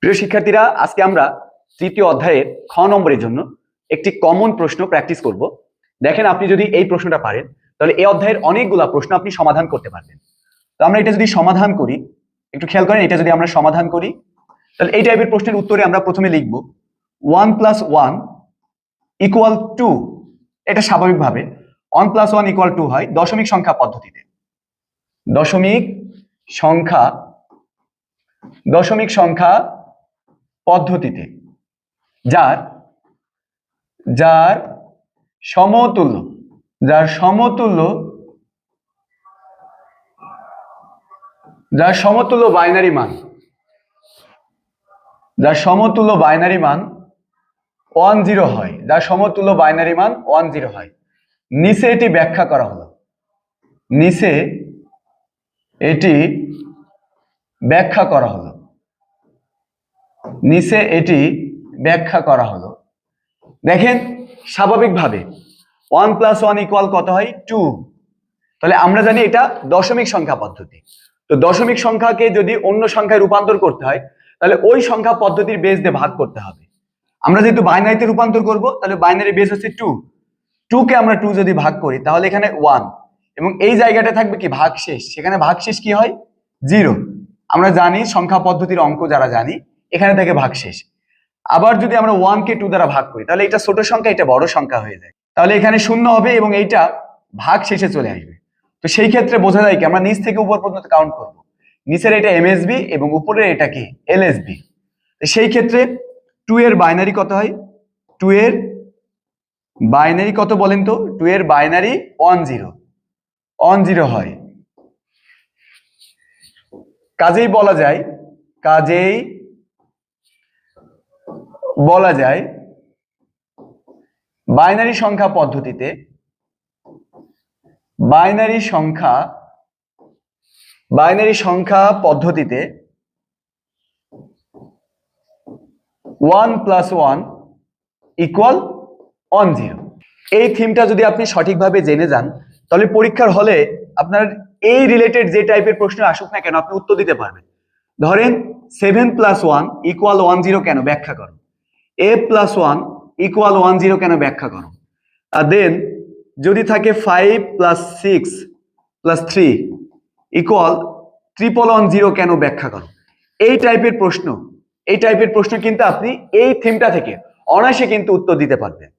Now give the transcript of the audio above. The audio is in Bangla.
প্রিয় শিক্ষার্থীরা, আজকে আমরা তৃতীয় অধ্যায়ের খ নম্বরের জন্য একটি কমন প্রশ্ন প্র্যাকটিস করব। দেখেন, আপনি যদি এই প্রশ্নটা পারেন তাহলে এই অধ্যায়ের অনেকগুলা প্রশ্ন আপনি সমাধান করতে পারবেন। তো আমরা এটা যদি সমাধান করি, একটু খেয়াল করেন, এটা যদি আমরা সমাধান করি তাহলে এই টাইপের প্রশ্নের উত্তরে আমরা প্রথমে লিখব 1 + 1 = 2। এটা স্বাভাবিকভাবে 1 + 1 = 2 হয় দশমিক সংখ্যা পদ্ধতিতে। দশমিক সংখ্যা পদ্ধতিতে যার সমতুল্য বাইনারি মান 10 হয়, যার সমতুল্য বাইনারি মান 10 হয়। নিচে এটি ব্যাখ্যা করা হলো। দেখেন, স্বাভাবিকভাবে 1 + 1 = কত হয়? 2। তাহলে আমরা জানি এটা দশমিক সংখ্যা পদ্ধতি। তো দশমিক সংখ্যাকে যদি অন্য সংখ্যায় রূপান্তর করতে হয় তাহলে ওই সংখ্যা পদ্ধতির বেস দিয়ে ভাগ করতে হবে। আমরা যেহেতু বাইনারিতে রূপান্তর করব, তাহলে বাইনারি বেস হচ্ছে 2। 2 কে আমরা 2 যদি ভাগ করি তাহলে এখানে 1, এবং এই জায়গাটা থাকবে কি? ভাগশেষ। সেখানে ভাগশেষ কি হয়? 0। আমরা জানি সংখ্যা পদ্ধতির অঙ্ক যারা জানি, এখানে থাকে ভাগশেষ। আবার যদি আমরা 1 কে 2 দ্বারা ভাগ করি তাহলে এটা ছোট সংখ্যা, এটা বড় সংখ্যা হয়ে যায়। তাহলে এখানে 0 হবে এবং এইটা ভাগ শেষে চলে আসবে। তো সেই ক্ষেত্রে বোঝা যায় কি, আমরা নিচ থেকে উপর পর্যন্ত কাউন্ট করব। নিচের এটা এমএসবি এবং উপরের এটা কি? এলএসবি। সেই ক্ষেত্রে 2 এর বাইনারি কত হয়? 2 এর বাইনারি কত বলেন তো? 2 এর বাইনারি 10 হয়। কাজেই বলা যায় বাইনারি সংখ্যা পদ্ধতিতে 1 + 1 = 10। এই থিমটা যদি আপনি সঠিকভাবে জেনে যান তাহলে পরীক্ষার হলে আপনার এই রিলেটেড যে টাইপের প্রশ্ন আসুক না কেন আপনি উত্তর দিতে পারবেন। ধরেন 7 + 1 = 10 কেন? ব্যাখ্যা করো। a + 1 = 10 কেন? ব্যাখ্যা করো। আর দেন যদি থাকে 5 + 6 + 3 = 10 কেন? ব্যাখ্যা করো। এই টাইপের প্রশ্ন কিন্তু আপনি এই থিমটা থেকে অনায়াসে কিন্তু উত্তর দিতে পারবেন।